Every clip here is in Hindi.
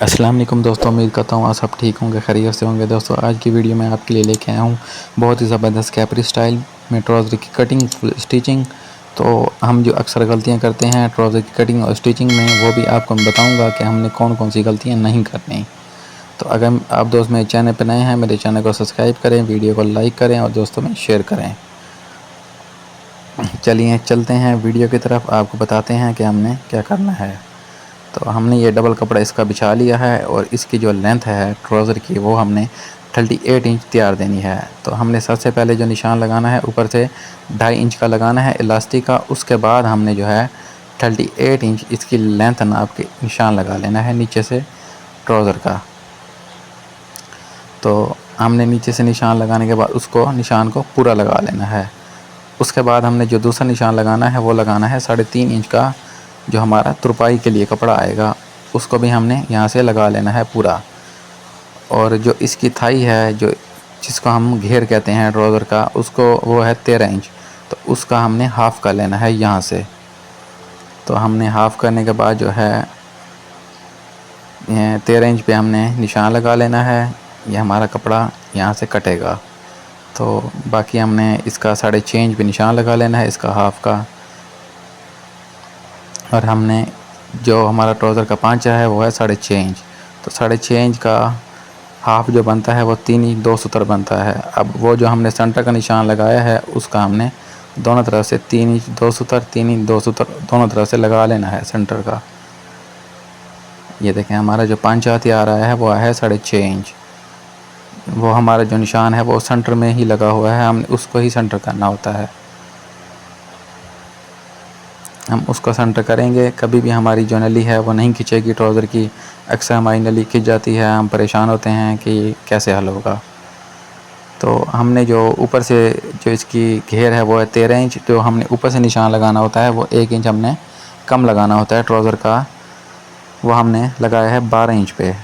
अस्सलाम वालेकुम दोस्तों, उम्मीद करता हूँ आप सब ठीक होंगे, खैरियत से होंगे। दोस्तों आज की वीडियो में आपके लिए लेके आया हूँ बहुत ही ज़बरदस्त कैपरी स्टाइल में ट्राउज़र की कटिंग फुल स्टिचिंग। तो हम जो अक्सर गलतियाँ करते हैं ट्राउज़र की कटिंग और स्टिचिंग में, वो भी आपको मैं बताऊँगा कि हमने कौन कौन सी गलतियाँ नहीं करनी। तो अगर आप दोस्त मेरे चैनल पर नए हैं, मेरे चैनल को सब्सक्राइब करें, वीडियो को लाइक करें और दोस्तों में शेयर करें। चलिए चलते हैं वीडियो की तरफ, आपको बताते हैं कि हमने क्या करना है। तो हमने ये डबल कपड़ा इसका बिछा लिया है और इसकी जो लेंथ है ट्राउज़र की, वो हमने 38 इंच तैयार देनी है। तो हमने सबसे पहले जो निशान लगाना है ऊपर से 2.5 इंच का लगाना है इलास्टिक का। उसके बाद हमने जो है 38 इंच इसकी लेंथ नाप के निशान लगा लेना है नीचे से ट्राउज़र का। तो हमने नीचे से निशान लगाने के बाद उसको निशान को पूरा लगा लेना है। उसके बाद हमने जो दूसरा निशान लगाना है वो लगाना है 3.5 इंच का, जो हमारा तुरपाई के लिए कपड़ा आएगा, उसको भी हमने यहाँ से लगा लेना है पूरा। और जो इसकी थाई है, जो जिसको हम घेर कहते हैं ट्राउज़र का, उसको वो है 13 इंच, तो उसका हमने हाफ़ कर लेना है यहाँ से। तो हमने हाफ़ करने के बाद जो है 13 इंच पे हमने निशान लगा लेना है। ये हमारा कपड़ा यहाँ से कटेगा। तो बाकी हमने इसका 6.5 इंच पे निशान लगा लेना है इसका हाफ़ का। और हमने जो हमारा ट्राउज़र का पांचा है वो है 6.5 इंच। तो 6.5 इंच का हाफ़ जो बनता है वो 3 इंच 2 सूत्र बनता है। अब वो जो हमने सेंटर का निशान लगाया है उसका हमने दोनों तरफ से 3 इंच 2 सूत्र 3 इंच 2 सूत्र दोनों तरफ से लगा लेना है सेंटर का। ये देखें हमारा जो पांचा तैयार आया है वो है 6.5 इंच। वो हमारा जो निशान है वो सेंटर में ही लगा हुआ है, हमने उसको ही सेंटर करना होता है। हम उसको सेंटर करेंगे, कभी भी हमारी जो नली है वो नहीं खिंचेगी ट्राउज़र की। अक्सर हमारी नली खिंच जाती है, हम परेशान होते हैं कि कैसे हल होगा। तो हमने जो ऊपर से जो इसकी घेर है वो है 13 इंच, जो हमने ऊपर से निशान लगाना होता है वो 1 इंच हमने कम लगाना होता है ट्राउज़र का, वो हमने लगाया है 12 इंच पे।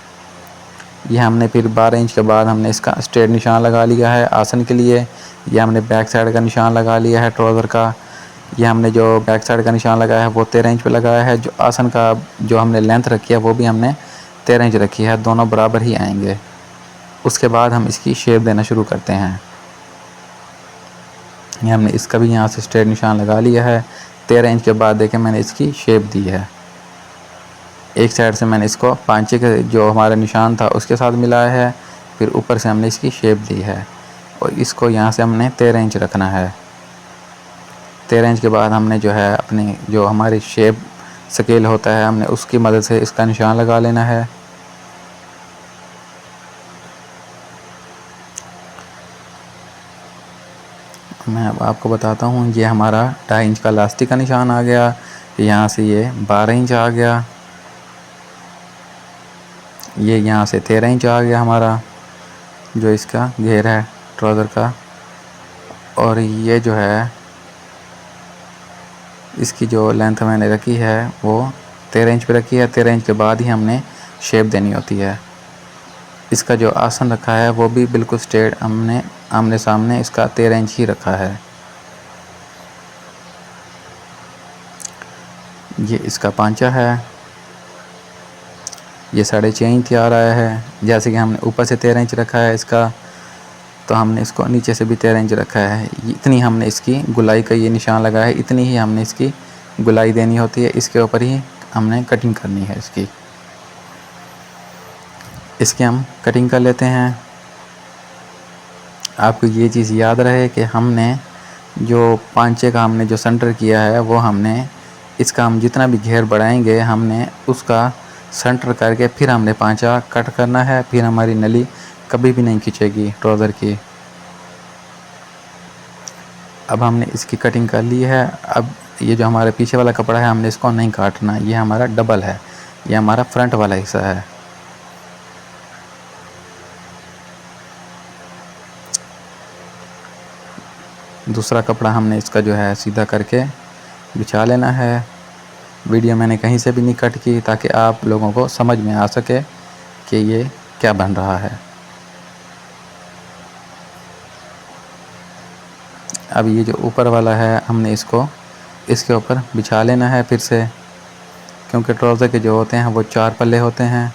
ये हमने फिर 12 इंच के बाद हमने इसका स्ट्रेट निशान लगा लिया है आसन के लिए। ये हमने बैक साइड का निशान लगा लिया है ट्राउज़र का। ये हमने जो बैक साइड का निशान लगाया है वो 13 इंच पे लगाया है। जो आसन का जो हमने लेंथ रखी है वो भी हमने 13 इंच रखी है, दोनों बराबर ही आएंगे। उसके बाद हम इसकी शेप देना शुरू करते हैं। ये हमने इसका भी यहाँ से स्ट्रेट निशान लगा लिया है। 13 इंच के बाद देखें मैंने इसकी शेप दी है। एक साइड से मैंने इसको पांचे के जो हमारा निशान था उसके साथ मिलाया है, फिर ऊपर से हमने इसकी शेप दी है और इसको यहाँ से हमने 13 इंच रखना है। 13 इंच के बाद हमने जो है अपनी जो हमारी शेप स्केल होता है, हमने उसकी मदद से इसका निशान लगा लेना है। मैं अब आपको बताता हूँ, ये हमारा 2.5 इंच का इलास्टिक का निशान आ गया, यहाँ से ये 12 इंच आ गया, ये यहाँ से 13 इंच आ गया हमारा जो इसका घेर है ट्राउज़र का। और ये जो है इसकी जो लेंथ मैंने रखी है वो 13 इंच पे रखी है। 13 इंच के बाद ही हमने शेप देनी होती है। इसका जो आसन रखा है वो भी बिल्कुल स्ट्रेट हमने आमने सामने इसका 13 इंच ही रखा है। ये इसका पांचा है, ये 6.5 इंच तैयार आया है। जैसे कि हमने ऊपर से 13 इंच रखा है इसका, तो हमने इसको नीचे से भी 13 इंच रखा है। इतनी हमने इसकी गुलाई का ये निशान लगाया है, इतनी ही हमने इसकी गुलाई देनी होती है। इसके ऊपर ही हमने कटिंग करनी है इसकी हम कटिंग कर लेते हैं। आपको ये चीज़ याद रहे कि हमने जो पांचे का हमने जो सेंटर किया है वो हमने इसका हम जितना भी घेर बढ़ाएंगे हमने उसका सेंटर करके फिर हमने पांचा कट करना है, फिर हमारी नली कभी भी नहीं खींचेगी ट्राउज़र की। अब हमने इसकी कटिंग कर ली है। अब ये जो हमारे पीछे वाला कपड़ा है हमने इसको नहीं काटना, ये हमारा डबल है, ये हमारा फ्रंट वाला हिस्सा है। दूसरा कपड़ा हमने इसका जो है सीधा करके बिछा लेना है। वीडियो मैंने कहीं से भी नहीं कट की ताकि आप लोगों को समझ में आ सके कि ये क्या बन रहा है। अब ये जो ऊपर वाला है हमने इसको इसके ऊपर बिछा लेना है फिर से, क्योंकि ट्राउज़र के जो होते हैं वो 4 पल्ले होते हैं।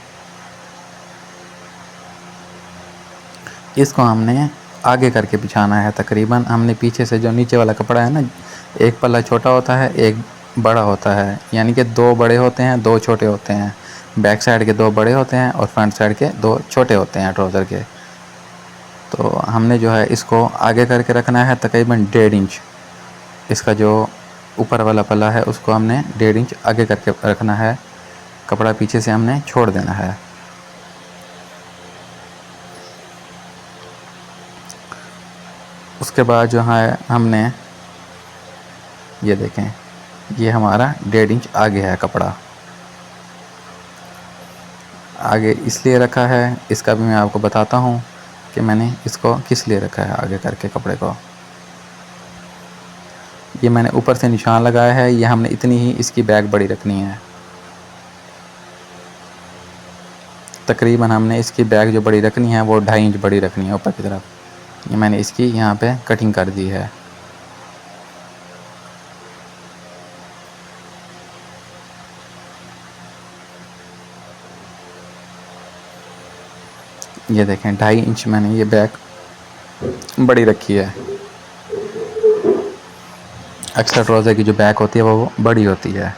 इसको हमने आगे करके बिछाना है। तकरीबन हमने पीछे से जो नीचे वाला कपड़ा है ना, एक पल्ला छोटा होता है, एक बड़ा होता है, यानी कि 2 बड़े होते हैं, 2 छोटे होते हैं। बैक साइड के 2 बड़े होते हैं और फ्रंट साइड के 2 छोटे होते हैं ट्राउज़र के। तो हमने जो है इसको आगे करके रखना है तकरीबन 1.5 इंच। इसका जो ऊपर वाला पल्ला है उसको हमने 1.5 इंच आगे करके रखना है, कपड़ा पीछे से हमने छोड़ देना है। उसके बाद जो है हमने ये देखें, ये हमारा 1.5 इंच आगे है कपड़ा। आगे इसलिए रखा है, इसका भी मैं आपको बताता हूँ कि मैंने इसको किस लिए रखा है आगे करके कपड़े को। ये मैंने ऊपर से निशान लगाया है, ये हमने इतनी ही इसकी बैक बड़ी रखनी है। तकरीबन हमने इसकी बैक जो बड़ी रखनी है वो 2.5 इंच बड़ी रखनी है ऊपर की तरफ। ये मैंने इसकी यहाँ पे कटिंग कर दी है। ये देखें 2.5 इंच मैंने ये बैक बड़ी रखी है। अक्सर ट्राउज़र की जो बैक होती है वो बड़ी होती है।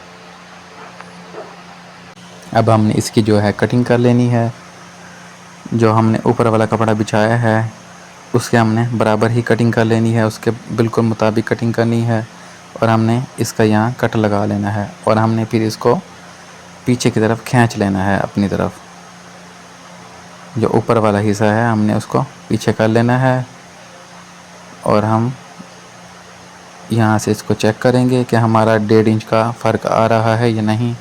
अब हमने इसकी जो है कटिंग कर लेनी है। जो हमने ऊपर वाला कपड़ा बिछाया है उसके हमने बराबर ही कटिंग कर लेनी है, उसके बिल्कुल मुताबिक कटिंग करनी है और हमने इसका यहाँ कट लगा लेना है और हमने फिर इसको पीछे की तरफ खींच लेना है अपनी तरफ। जो ऊपर वाला हिस्सा है हमने उसको पीछे कर लेना है और हम यहाँ से इसको चेक करेंगे कि हमारा 1.5 इंच का फ़र्क आ रहा है या नहीं।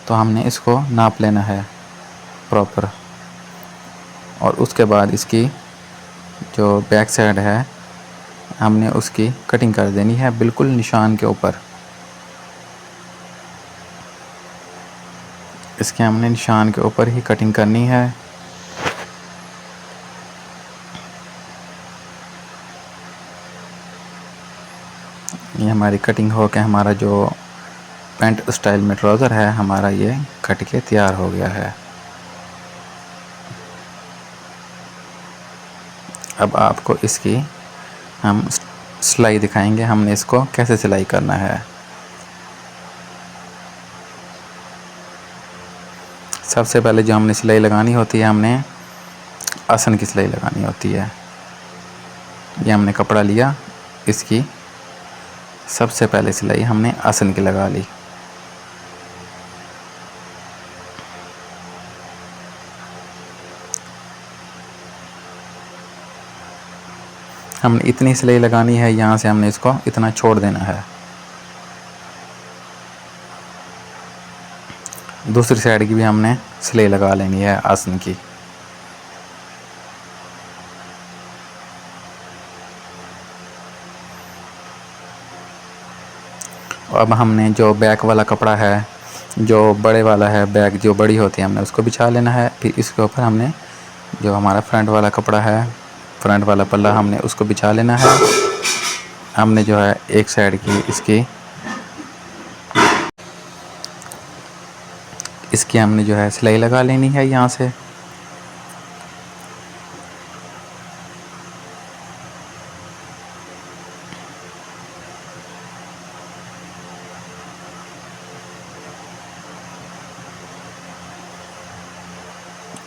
तो हमने इसको नाप लेना है प्रॉपर और उसके बाद इसकी जो बैक साइड है हमने उसकी कटिंग कर देनी है बिल्कुल निशान के ऊपर। इसके हमने निशान के ऊपर ही कटिंग करनी है। ये हमारी कटिंग हो के हमारा जो पैंट स्टाइल में ट्राउज़र है हमारा ये कट के तैयार हो गया है। अब आपको इसकी हम सिलाई दिखाएंगे, हमने इसको कैसे सिलाई करना है। सबसे पहले जो हमने सिलाई लगानी होती है, हमने आसन की सिलाई लगानी होती है। ये हमने कपड़ा लिया, इसकी सबसे पहले सिलाई हमने आसन की लगा ली। हमने इतनी सिलाई लगानी है, यहाँ से हमने इसको इतना छोड़ देना है। दूसरी साइड की भी हमने सिलाई लगा लेनी है आसन की। अब हमने जो बैक वाला कपड़ा है, जो बड़े वाला है, बैक जो बड़ी होती है हमने उसको बिछा लेना है। फिर इसके ऊपर हमने जो हमारा फ्रंट वाला कपड़ा है, फ्रंट वाला पल्ला हमने उसको बिछा लेना है। हमने जो है एक साइड की इसकी हमने जो है सिलाई लगा लेनी है यहाँ से।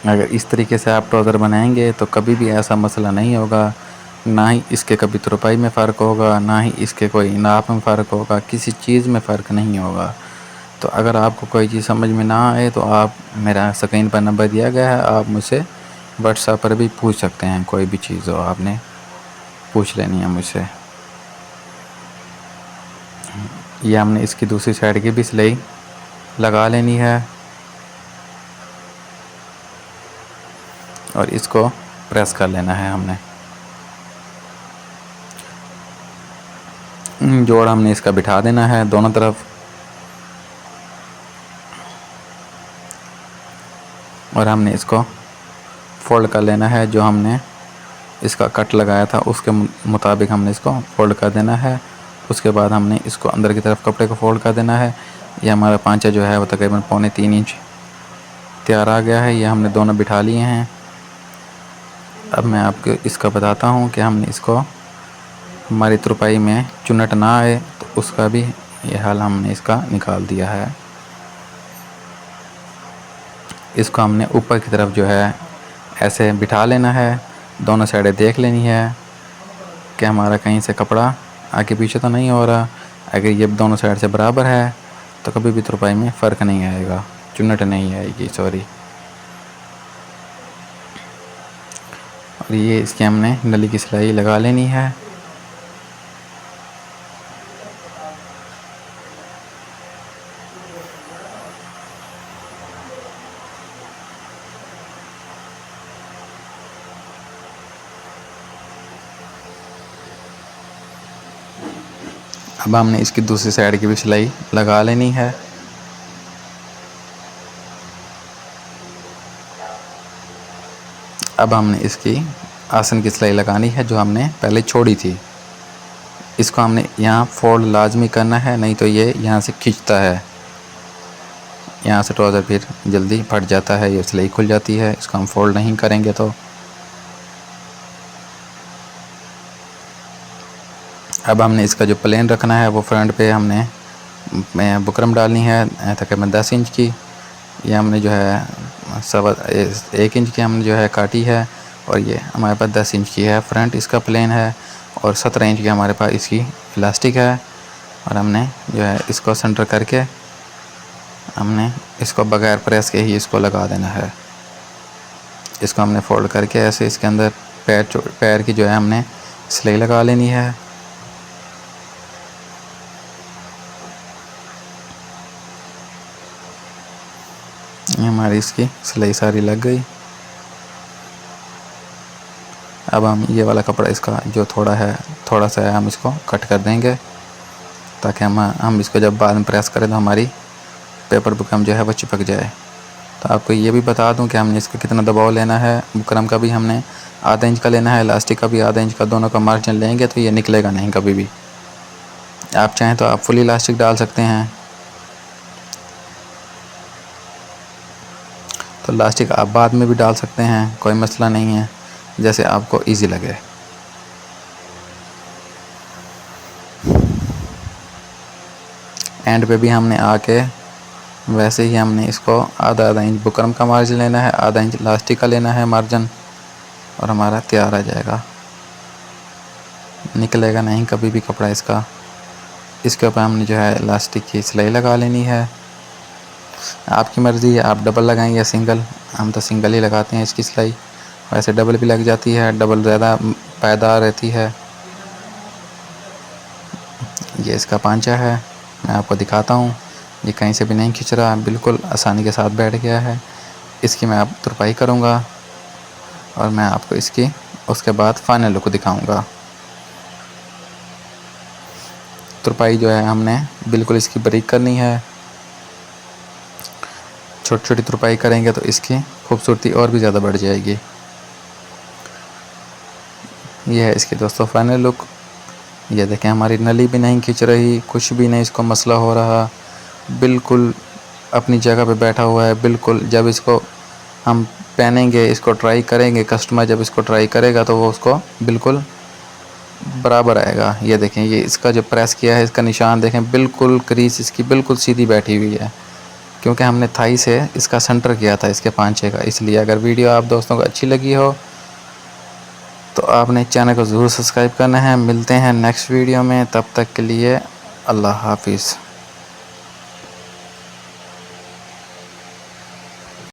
अगर इस तरीके से आप ट्राउज़र बनाएंगे तो कभी भी ऐसा मसला नहीं होगा, ना ही इसके कभी तुरपाई में फ़र्क होगा, ना ही इसके कोई नाप में फ़र्क होगा, किसी चीज़ में फ़र्क नहीं होगा। तो अगर आपको कोई चीज़ समझ में ना आए तो आप मेरा स्क्रीन पर नंबर दिया गया है, आप मुझसे व्हाट्सएप पर भी पूछ सकते हैं। कोई भी चीज़ हो आपने पूछ लेनी है मुझसे। ये हमने इसकी दूसरी साइड की भी सिलाई लगा लेनी है और इसको प्रेस कर लेना है हमने। जोड़ हमने इसका बिठा देना है दोनों तरफ और हमने इसको फोल्ड कर लेना है। जो हमने इसका कट लगाया था उसके मुताबिक हमने इसको फोल्ड कर देना है। उसके बाद हमने इसको अंदर की तरफ कपड़े को फोल्ड कर देना है। ये हमारा पांचा जो है वो तकरीबन 2.25 इंच तैयार आ गया है। ये हमने दोनों बिठा लिए हैं। अब मैं आपको इसका बताता हूँ कि हमने इसको हमारी तुरपाई में चुन्नट ना आए तो उसका भी ये हाल हमने इसका निकाल दिया है। इसको हमने ऊपर की तरफ जो है ऐसे बिठा लेना है, दोनों साइडें देख लेनी है कि हमारा कहीं से कपड़ा आगे पीछे तो नहीं हो रहा। अगर ये दोनों साइड से बराबर है तो कभी भी तुरपाई में फ़र्क नहीं आएगा, चुन्नट नहीं आएगी, सॉरी। और ये इसकी हमने नली की सिलाई लगा लेनी है। अब हमने इसकी दूसरी साइड की भी सिलाई लगा लेनी है। अब हमने इसकी आसन की सिलाई लगानी है जो हमने पहले छोड़ी थी। इसको हमने यहाँ फोल्ड लाजमी करना है, नहीं तो ये यहाँ से खींचता है, यहाँ से ट्राउज़र फिर जल्दी फट जाता है, ये सिलाई खुल जाती है। इसको हम फोल्ड नहीं करेंगे तो। अब हमने इसका जो प्लेन रखना है वो फ्रंट पे हमने बुकरम डालनी है तकरीबन 10 इंच की। ये हमने जो है 1 इंच की हमने जो है काटी है और ये हमारे पास 10 इंच की है फ्रंट इसका प्लेन है और 17 इंच की हमारे पास इसकी इलास्टिक है। और हमने जो है इसको सेंटर करके हमने इसको बगैर प्रेस के ही इसको लगा देना है। इसको हमने फोल्ड करके ऐसे इसके अंदर पैर की जो है हमने सिलाई लगा लेनी है। हमारी इसकी सिलाई सारी लग गई। अब हम ये वाला कपड़ा इसका जो थोड़ा सा है हम इसको कट कर देंगे ताकि हम इसको जब बाद में प्रेस करें तो हमारी पेपर बुकरम जो है वो चिपक जाए। तो आपको ये भी बता दूं कि हमने इसका कितना दबाव लेना है। बुकरम का भी हमने आधा इंच का लेना है, इलास्टिक का भी आधा इंच का, दोनों का मार्जिन लेंगे तो ये निकलेगा नहीं कभी भी। आप चाहें तो आप फुल इलास्टिक डाल सकते हैं, तो इलास्टिक आप बाद में भी डाल सकते हैं, कोई मसला नहीं है, जैसे आपको इजी लगे। एंड पे भी हमने आके वैसे ही हमने इसको आधा इंच बुकरम का मार्जिन लेना है, आधा इंच इलास्टिक का लेना है मार्जिन, और हमारा तैयार आ जाएगा। निकलेगा नहीं कभी भी कपड़ा इसका। इसके ऊपर हमने जो है इलास्टिक की सिलाई लगा लेनी है। आपकी मर्ज़ी है, आप डबल लगाएं या सिंगल। हम तो सिंगल ही लगाते हैं इसकी सिलाई, वैसे डबल भी लग जाती है, डबल ज़्यादा पायदार रहती है। ये इसका पांचा है, मैं आपको दिखाता हूँ। ये कहीं से भी नहीं खिंच रहा, बिल्कुल आसानी के साथ बैठ गया है। इसकी मैं आप तुरपाई करूँगा और मैं आपको इसकी उसके बाद फाइनल लुक दिखाऊँगा। तुरपाई जो है हमने बिल्कुल इसकी बारीक करनी है। छोटी छोटी तुरपाई करेंगे तो इसकी खूबसूरती और भी ज़्यादा बढ़ जाएगी। ये है इसकी दोस्तों फाइनल लुक। ये देखें हमारी नली भी नहीं खिंच रही, कुछ भी नहीं इसको मसला हो रहा, बिल्कुल अपनी जगह पे बैठा हुआ है। बिल्कुल जब इसको हम पहनेंगे, इसको ट्राई करेंगे, कस्टमर जब इसको ट्राई करेगा तो वो उसको बिल्कुल बराबर आएगा। ये देखें, ये इसका जो प्रेस किया है इसका निशान देखें, बिल्कुल क्रीज इसकी बिल्कुल सीधी बैठी हुई है, क्योंकि हमने थाई से इसका सेंटर किया था इसके पांचे का। इसलिए अगर वीडियो आप दोस्तों को अच्छी लगी हो तो आपने चैनल को ज़रूर सब्सक्राइब करना है। मिलते हैं नेक्स्ट वीडियो में, तब तक के लिए अल्लाह हाफिज़।